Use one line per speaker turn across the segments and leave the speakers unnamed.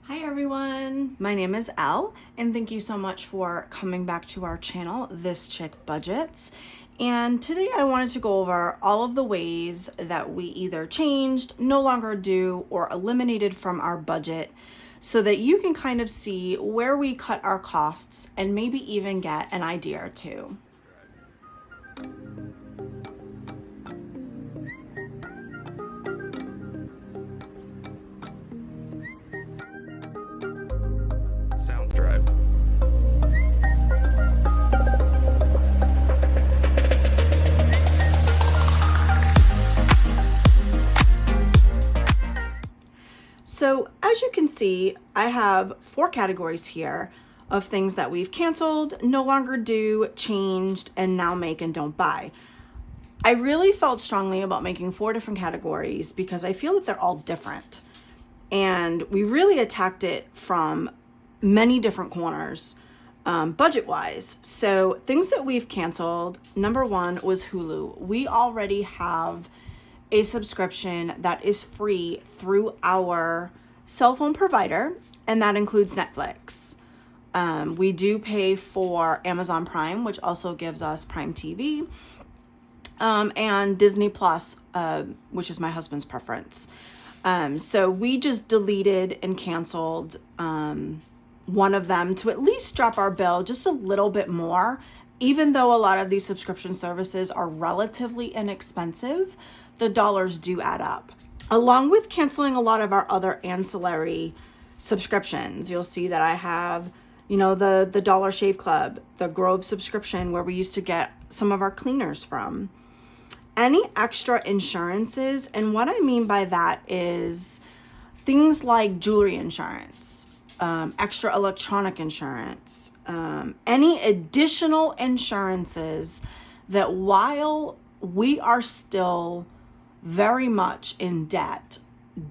Hi everyone, my name is Elle, and thank you so much for coming back to our channel, This Chick Budgets. And today I wanted to go over all of the ways that we either changed, no longer do, or eliminated from our budget so that you can kind of see where we cut our costs and maybe even get an idea or two.
Sound Drive.
So as you can see, I have 4 categories here of things that we've canceled, no longer do, changed, and now make and don't buy. I really felt strongly about making 4 different categories because I feel that they're all different. And we really attacked it from many different corners, budget-wise. So things that we've canceled, number 1 was Hulu. We already have a subscription that is free through our cell phone provider, and that includes Netflix. We do pay for Amazon Prime, which also gives us Prime TV, and Disney Plus, which is my husband's preference. So we just deleted and canceled one of them to at least drop our bill just a little bit more. Even though a lot of these subscription services are relatively inexpensive, the dollars do add up. Along with canceling a lot of our other ancillary subscriptions, you'll see that I have, the Dollar Shave Club, the Grove subscription where we used to get some of our cleaners from. Any extra insurances, and what I mean by that is things like jewelry insurance, extra electronic insurance, any additional insurances that while we are still very much in debt,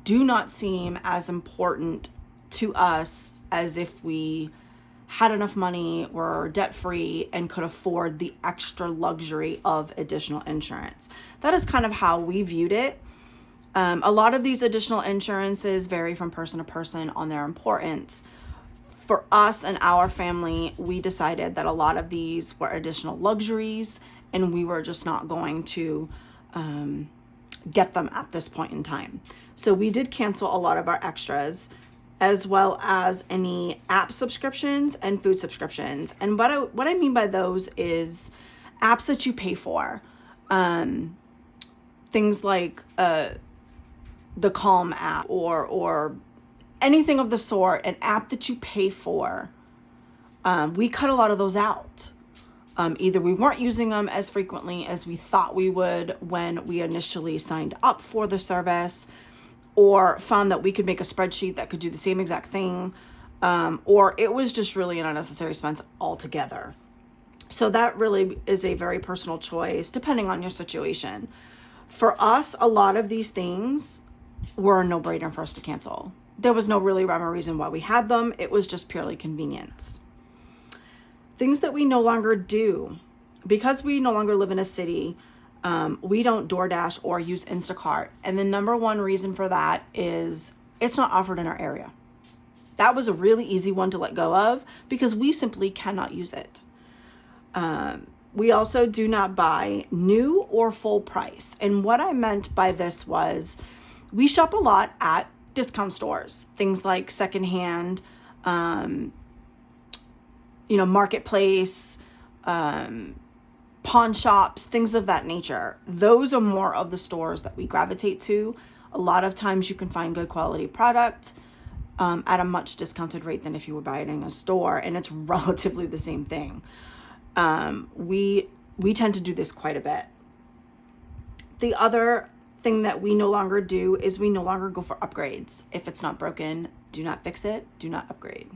do not seem as important to us as if we had enough money, were debt-free, and could afford the extra luxury of additional insurance. That is kind of how we viewed it. A lot of these additional insurances vary from person to person on their importance. For us and our family, we decided that a lot of these were additional luxuries, and we were just not going to get them at this point in time. So we did cancel a lot of our extras, as well as any app subscriptions and food subscriptions. And what I mean by those is apps that you pay for. Things like the Calm app or anything of the sort, an app that you pay for. We cut a lot of those out. Either we weren't using them as frequently as we thought we would when we initially signed up for the service, or found that we could make a spreadsheet that could do the same exact thing, or it was just really an unnecessary expense altogether. So that really is a very personal choice depending on your situation. For us, a lot of these things were a no-brainer for us to cancel. There was no really rhyme or reason why we had them. It was just purely convenience. Things that we no longer do. Because we no longer live in a city, we don't DoorDash or use Instacart. And the number one reason for that is it's not offered in our area. That was a really easy one to let go of because we simply cannot use it. We also do not buy new or full price. And what I meant by this was we shop a lot at discount stores, things like secondhand, marketplace, pawn shops, things of that nature. Those are more of the stores that we gravitate to. A lot of times you can find good quality product at a much discounted rate than if you were buying it in a store, and it's relatively the same thing. We tend to do this quite a bit. The other thing that we no longer do is we no longer go for upgrades. If it's not broken, do not fix it, do not upgrade.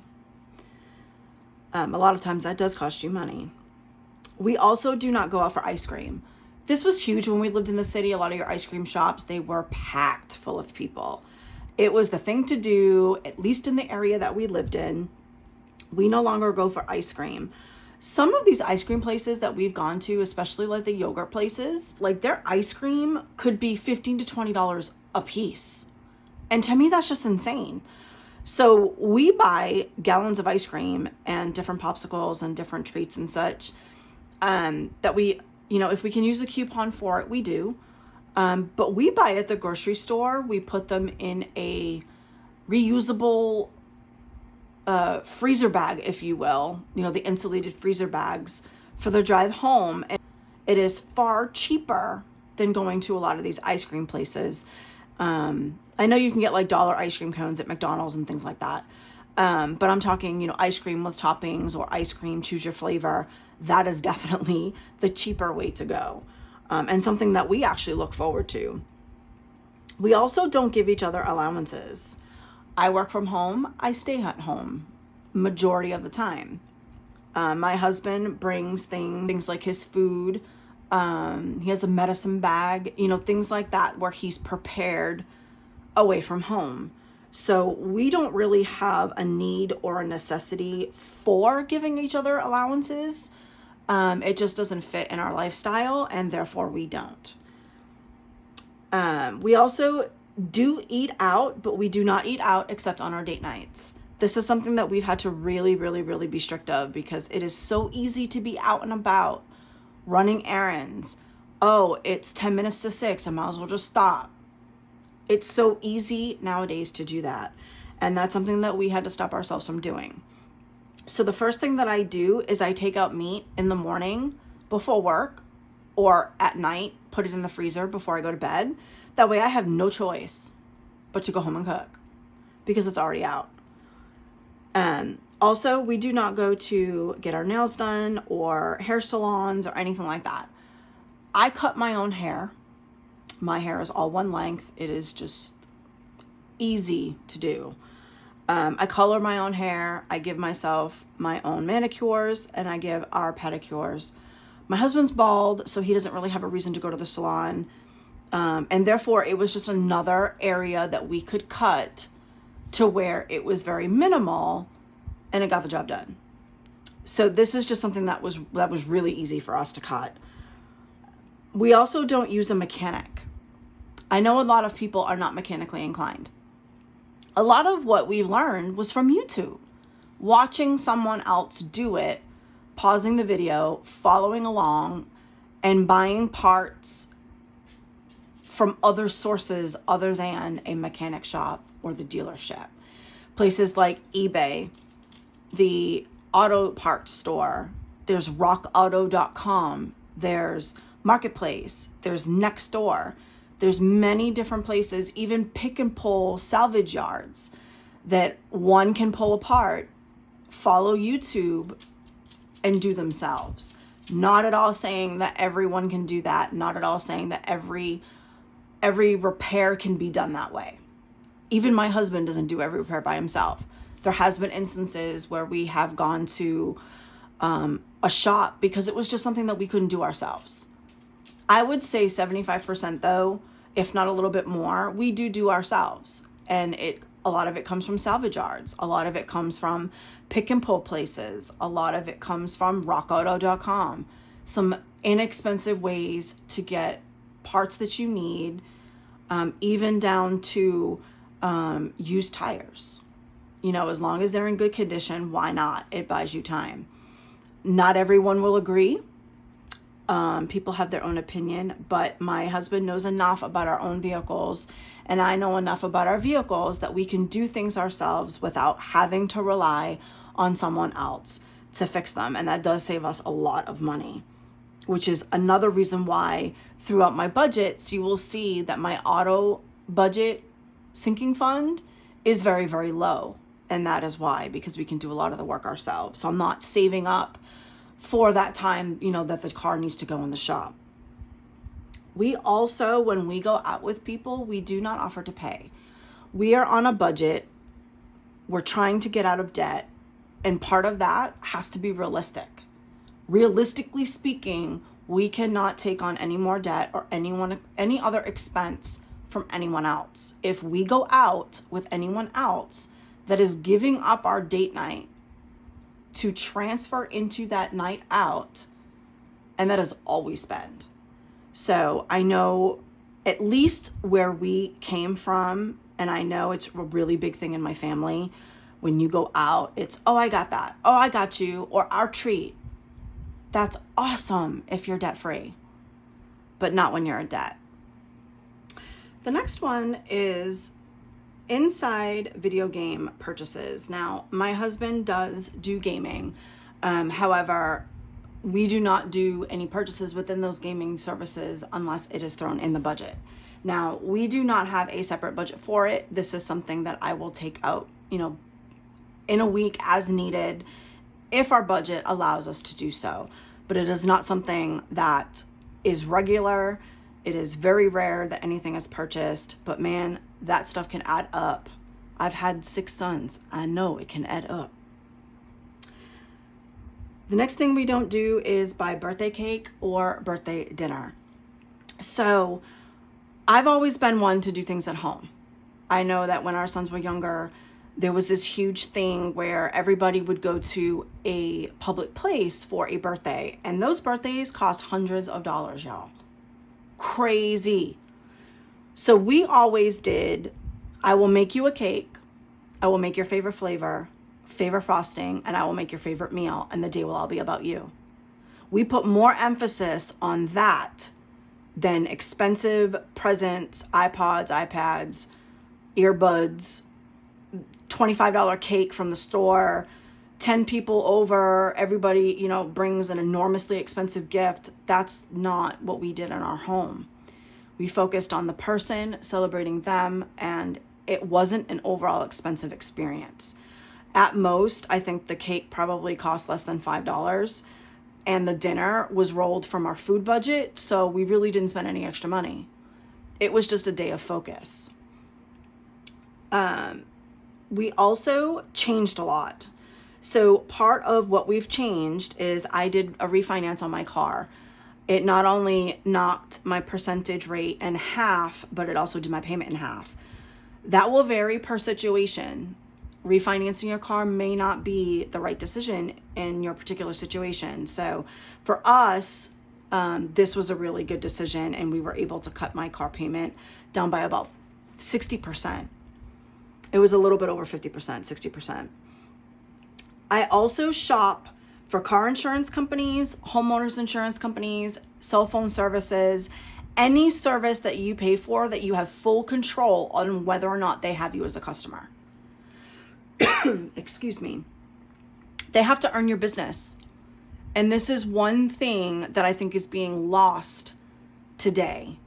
A lot of times that does cost you money. We also do not go out for ice cream. This was huge when we lived in the city. A lot of your ice cream shops, they were packed full of people. It was the thing to do, at least in the area that we lived in. We no longer go for ice cream. Some of these ice cream places that we've gone to, especially like the yogurt places, like their ice cream could be $15 to $20 a piece. And to me, that's just insane. So we buy gallons of ice cream and different popsicles and different treats and such, that we, if we can use a coupon for it, we do. But we buy at the grocery store. We put them in a reusable freezer bag, if you will, the insulated freezer bags for the drive home. And it is far cheaper than going to a lot of these ice cream places. I know you can get like dollar ice cream cones at McDonald's and things like that. But I'm talking, ice cream with toppings or ice cream, choose your flavor. That is definitely the cheaper way to go. And something that we actually look forward to. We also don't give each other allowances. I work from home. I stay at home majority of the time. My husband brings things like his food. He has a medicine bag, things like that where he's prepared away from home. So we don't really have a need or a necessity for giving each other allowances. It just doesn't fit in our lifestyle, and therefore we don't. We also do eat out, but we do not eat out except on our date nights. This is something that we've had to really, really, really be strict of, because it is so easy to be out and about running errands. Oh, it's 10 minutes to 6. I might as well just stop. It's so easy nowadays to do that. And that's something that we had to stop ourselves from doing. So the first thing that I do is I take out meat in the morning before work or at night, put it in the freezer before I go to bed. That way I have no choice but to go home and cook because it's already out. Also, we do not go to get our nails done or hair salons or anything like that. I cut my own hair. My hair is all one length. It is just easy to do. I color my own hair. I give myself my own manicures, and I give our pedicures. My husband's bald, so he doesn't really have a reason to go to the salon. And therefore, it was just another area that we could cut to where it was very minimal and it got the job done. So this is just something that was really easy for us to cut. We also don't use a mechanic. I know a lot of people are not mechanically inclined. A lot of what we've learned was from YouTube, watching someone else do it, pausing the video, following along, and buying parts from other sources other than a mechanic shop or the dealership. Places like eBay, the auto parts store, there's rockauto.com, there's Marketplace, there's Nextdoor. There's many different places, even pick and pull salvage yards that one can pull apart, follow YouTube, and do themselves. Not at all saying that everyone can do that. Not at all saying that every repair can be done that way. Even my husband doesn't do every repair by himself. There has been instances where we have gone to a shop because it was just something that we couldn't do ourselves. I would say 75% though, if not a little bit more, we do ourselves. And a lot of it comes from salvage yards. A lot of it comes from pick and pull places. A lot of it comes from rockauto.com. Some inexpensive ways to get parts that you need, even down to used tires. As long as they're in good condition, why not? It buys you time. Not everyone will agree. People have their own opinion, but my husband knows enough about our own vehicles, and I know enough about our vehicles that we can do things ourselves without having to rely on someone else to fix them. And that does save us a lot of money, which is another reason why throughout my budgets, you will see that my auto budget sinking fund is very, very low. And that is why, because we can do a lot of the work ourselves. So I'm not saving up for that time, that the car needs to go in the shop. We also, when we go out with people, we do not offer to pay. We are on a budget. We're trying to get out of debt. And part of that has to be realistic. Realistically speaking, we cannot take on any more debt or any other expense from anyone else. If we go out with anyone else that is giving up our date night to transfer into that night out, and that is all we spend. So I know at least where we came from and I know it's a really big thing in my family. When you go out, it's, oh, I got that. Oh, I got you. Or our treat. That's awesome if you're debt free, but not when you're in debt. The next one is inside video game purchases. Now, my husband does do gaming. However, we do not do any purchases within those gaming services unless it is thrown in the budget. Now, we do not have a separate budget for it. This is something that I will take out, in a week as needed if our budget allows us to do so. But it is not something that is regular. It is very rare that anything is purchased, but man, that stuff can add up. I've had 6 sons. I know it can add up. The next thing we don't do is buy birthday cake or birthday dinner. So I've always been one to do things at home. I know that when our sons were younger, there was this huge thing where everybody would go to a public place for a birthday, and those birthdays cost hundreds of dollars, y'all. Crazy. So we always did, I will make you a cake, I will make your favorite flavor, favorite frosting, and I will make your favorite meal, and the day will all be about you. We put more emphasis on that than expensive presents, iPods, iPads, earbuds, $25 cake from the store, 10 people over, everybody, brings an enormously expensive gift. That's not what we did in our home. We focused on the person, celebrating them, and it wasn't an overall expensive experience. At most, I think the cake probably cost less than $5, and the dinner was rolled from our food budget, so we really didn't spend any extra money. It was just a day of focus. We also changed a lot. So part of what we've changed is I did a refinance on my car. It not only knocked my percentage rate in half, but it also did my payment in half. That will vary per situation. Refinancing your car may not be the right decision in your particular situation. So for us, this was a really good decision, and we were able to cut my car payment down by about 60%. It was a little bit over 50%, 60%. I also shop for car insurance companies, homeowners insurance companies, cell phone services, any service that you pay for that you have full control on whether or not they have you as a customer. Excuse me. They have to earn your business. And this is one thing that I think is being lost today,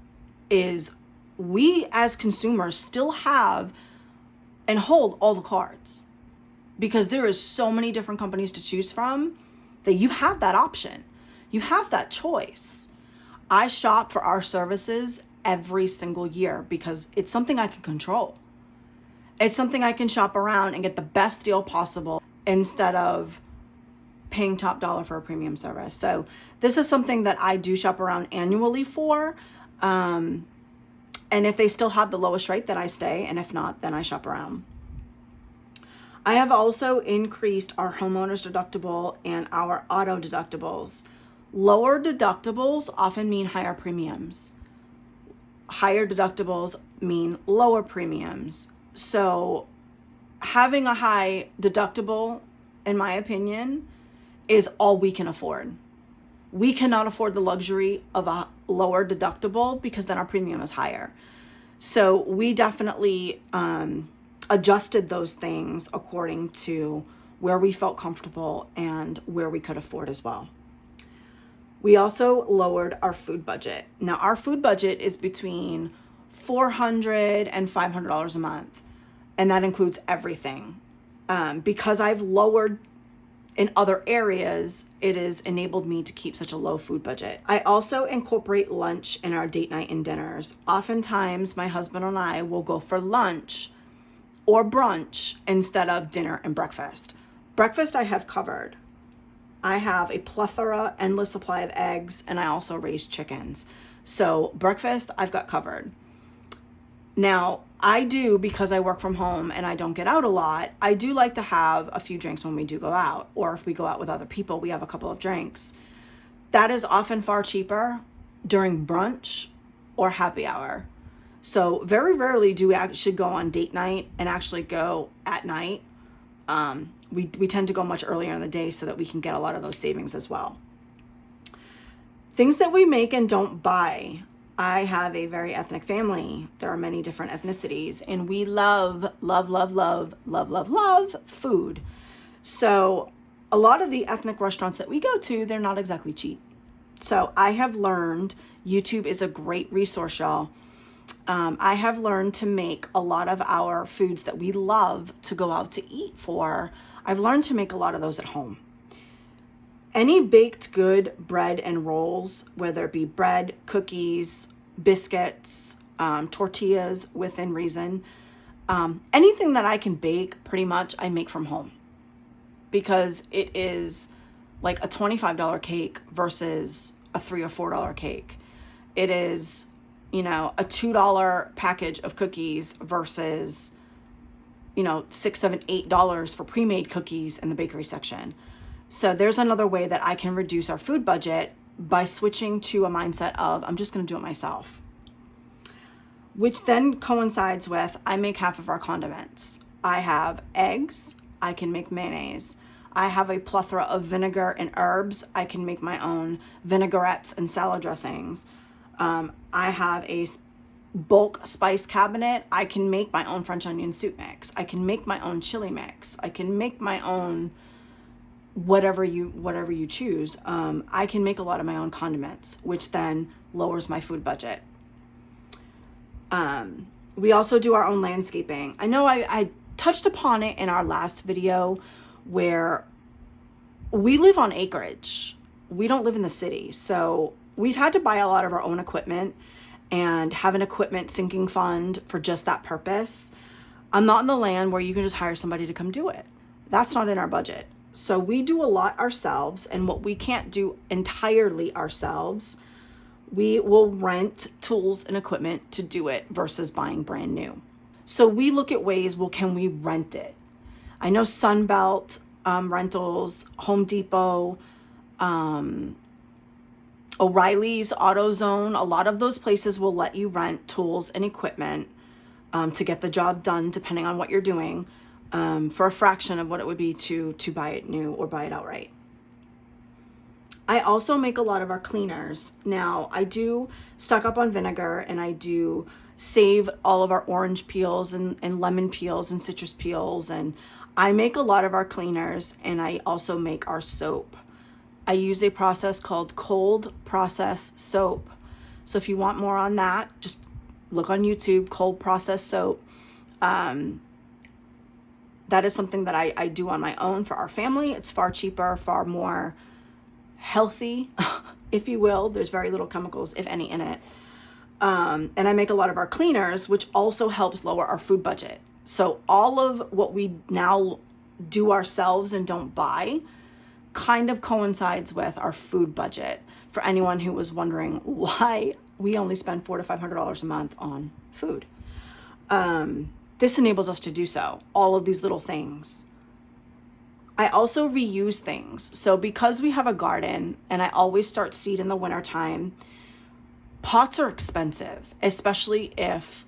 is we as consumers still have and hold all the cards, because there is so many different companies to choose from that you have that option. You have that choice. I shop for our services every single year because it's something I can control. It's something I can shop around and get the best deal possible instead of paying top dollar for a premium service. So this is something that I do shop around annually for. And if they still have the lowest rate, then I stay. And if not, then I shop around. I have also increased our homeowners deductible and our auto deductibles. Lower deductibles often mean higher premiums. Higher deductibles mean lower premiums. So having a high deductible, in my opinion, is all we can afford. We cannot afford the luxury of a lower deductible because then our premium is higher. So we definitely adjusted those things according to where we felt comfortable and where we could afford as well. We also lowered our food budget. Now, our food budget is between $400 and $500 a month, and that includes everything. Because I've lowered in other areas, it has enabled me to keep such a low food budget. I also incorporate lunch in our date night and dinners. Oftentimes, my husband and I will go for lunch or brunch instead of dinner and breakfast. Breakfast I have covered. I have a plethora, endless supply of eggs, and I also raise chickens. So breakfast I've got covered. Now, I do, because I work from home and I don't get out a lot, I do like to have a few drinks when we do go out, or if we go out with other people, we have a couple of drinks. That is often far cheaper during brunch or happy hour. So very rarely do we actually go on date night and actually go at night. We tend to go much earlier in the day so that we can get a lot of those savings as well. Things that we make and don't buy. I have a very ethnic family. There are many different ethnicities, and we love food. So a lot of the ethnic restaurants that we go to, they're not exactly cheap. So I have learned, YouTube is a great resource, y'all. I have learned to make a lot of our foods that we love to go out to eat for. I've learned to make a lot of those at home. Any baked good bread and rolls, whether it be bread, cookies, biscuits, tortillas within reason, anything that I can bake, pretty much I make from home, because it is like a $25 cake versus a $3 or $4 cake. It is, a $2 package of cookies versus, $6, $7, $8 for pre-made cookies in the bakery section. So there's another way that I can reduce our food budget by switching to a mindset of, I'm just going to do it myself. Which then coincides with, I make half of our condiments. I have eggs, I can make mayonnaise. I have a plethora of vinegar and herbs. I can make my own vinaigrettes and salad dressings. I have a bulk spice cabinet. I can make my own French onion soup mix. I can make my own chili mix. I can make my own whatever you choose. I can make a lot of my own condiments, which then lowers my food budget. We also do our own landscaping. I know I touched upon it in our last video, where we live on acreage. We don't live in the city. So we've had to buy a lot of our own equipment and have an equipment sinking fund for just that purpose. I'm not in the land where you can just hire somebody to come do it. That's not in our budget. So we do a lot ourselves, and what we can't do entirely ourselves, we will rent tools and equipment to do it versus buying brand new. So we look at ways, can we rent it? I know Sunbelt Rentals, Home Depot, O'Reilly's, AutoZone, a lot of those places will let you rent tools and equipment to get the job done, depending on what you're doing, for a fraction of what it would be to buy it new or buy it outright. I also make a lot of our cleaners. Now, I do stock up on vinegar, and I do save all of our orange peels and lemon peels and citrus peels, and I make a lot of our cleaners, and I also make our soap. I use a process called cold process soap. So if you want more on that, just look on YouTube, cold process soap. That is something that I do on my own for our family. It's far cheaper, far more healthy, if you will. There's very little chemicals, if any, in it. And I make a lot of our cleaners, which also helps lower our food budget. So all of what we now do ourselves and don't buy kind of coincides with our food budget, for anyone who was wondering why we only spend $400 to $500 a month on food. This enables us to do so, all of these little things. I also reuse things. So because we have a garden, and I always start seed in the wintertime, pots are expensive, especially if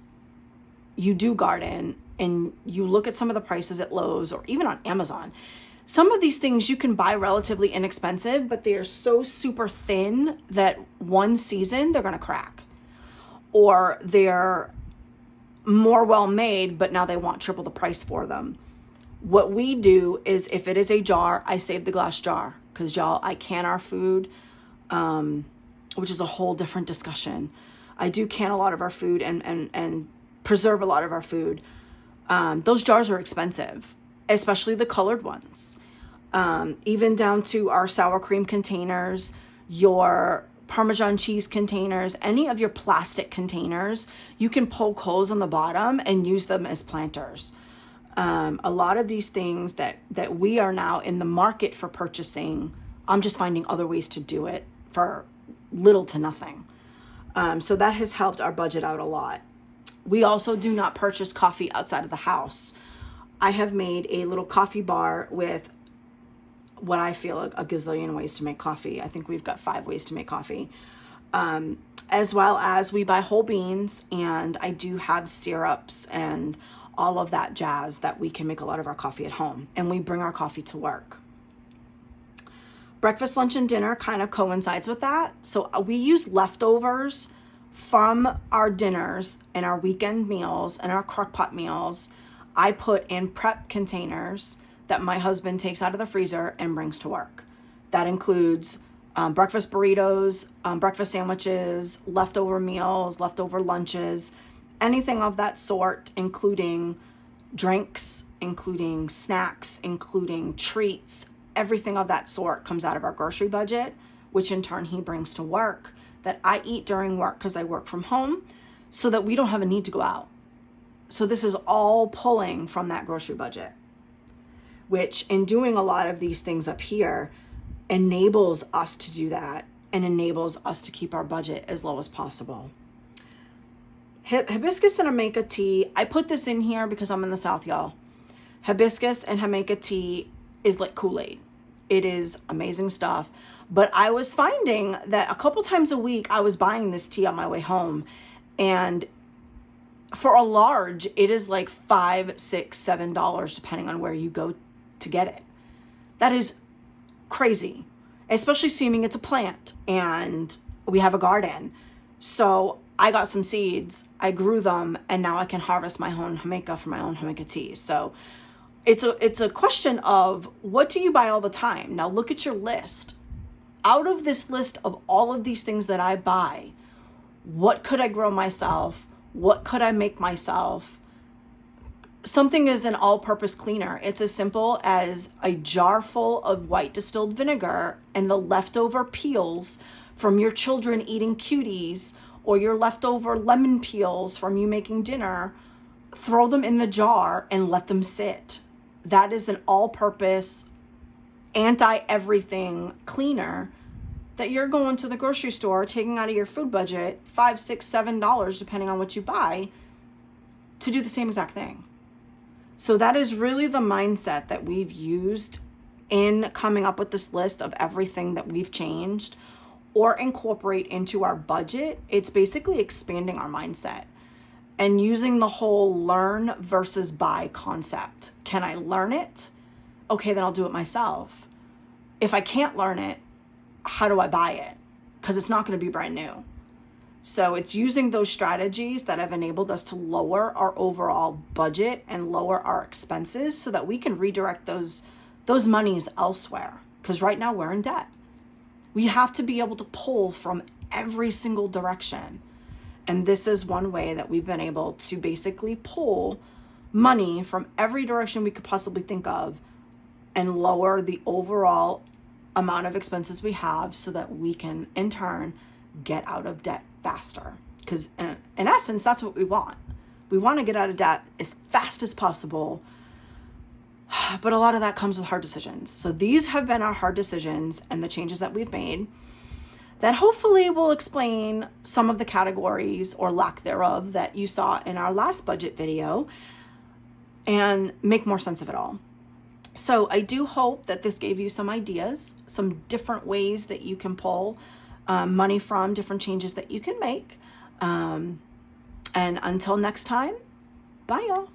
you do garden and you look at some of the prices at Lowe's or even on Amazon. Some of these things you can buy relatively inexpensive, but they are so super thin that one season they're going to crack. Or they're more well made, but now they want triple the price for them. What we do is, if it is a jar, I save the glass jar, because y'all, I can our food, which is a whole different discussion. I do can a lot of our food and preserve a lot of our food. Those jars are expensive, especially the colored ones. Even down to our sour cream containers, your Parmesan cheese containers, any of your plastic containers, you can poke holes on the bottom and use them as planters. A lot of these things that we are now in the market for purchasing, I'm just finding other ways to do it for little to nothing. So that has helped our budget out a lot. We also do not purchase coffee outside of the house. I have made a little coffee bar with what I feel a gazillion ways to make coffee. I think we've got 5 ways to make coffee. as well as we buy whole beans, and I do have syrups and all of that jazz that we can make a lot of our coffee at home, and we bring our coffee to work. Breakfast, lunch, and dinner kind of coincides with that. So we use leftovers from our dinners and our weekend meals and our crock-pot meals. I put in prep containers that my husband takes out of the freezer and brings to work. That includes breakfast burritos, breakfast sandwiches, leftover meals, leftover lunches, anything of that sort, including drinks, including snacks, including treats. Everything of that sort comes out of our grocery budget, which in turn he brings to work, that I eat during work because I work from home, so that we don't have a need to go out. So this is all pulling from that grocery budget, which in doing a lot of these things up here enables us to do that and enables us to keep our budget as low as possible. Hibiscus and Jamaica tea, I put this in here because I'm in the South, y'all. Hibiscus and Jamaica tea is like Kool-Aid. It is amazing stuff. But I was finding that a couple times a week I was buying this tea on my way home, and for a large, it is like $5, $6, $7, depending on where you go to get it. That is crazy, especially assuming it's a plant and we have a garden. So I got some seeds, I grew them, and now I can harvest my own Jamaica for my own Jamaica tea. So it's a question of, what do you buy all the time? Now look at your list. Out of this list of all of these things that I buy, what could I grow myself? What could I make myself? Something is an all-purpose cleaner. It's as simple as a jar full of white distilled vinegar and the leftover peels from your children eating cuties, or your leftover lemon peels from you making dinner. Throw them in the jar and let them sit. That is an all-purpose, anti-everything cleaner that you're going to the grocery store, taking out of your food budget, $5, $6, $7, depending on what you buy, to do the same exact thing. So that is really the mindset that we've used in coming up with this list of everything that we've changed or incorporate into our budget. It's basically expanding our mindset and using the whole learn versus buy concept. Can I learn it? Okay, then I'll do it myself. If I can't learn it, how do I buy it? Because it's not going to be brand new. So it's using those strategies that have enabled us to lower our overall budget and lower our expenses so that we can redirect those monies elsewhere. Because right now we're in debt. We have to be able to pull from every single direction. And this is one way that we've been able to basically pull money from every direction we could possibly think of and lower the overall amount of expenses we have so that we can, in turn, get out of debt faster. Because in essence, that's what we want. We want to get out of debt as fast as possible. But a lot of that comes with hard decisions. So these have been our hard decisions and the changes that we've made that hopefully will explain some of the categories or lack thereof that you saw in our last budget video and make more sense of it all. So I do hope that this gave you some ideas, some different ways that you can pull money from, different changes that you can make. And until next time, bye y'all.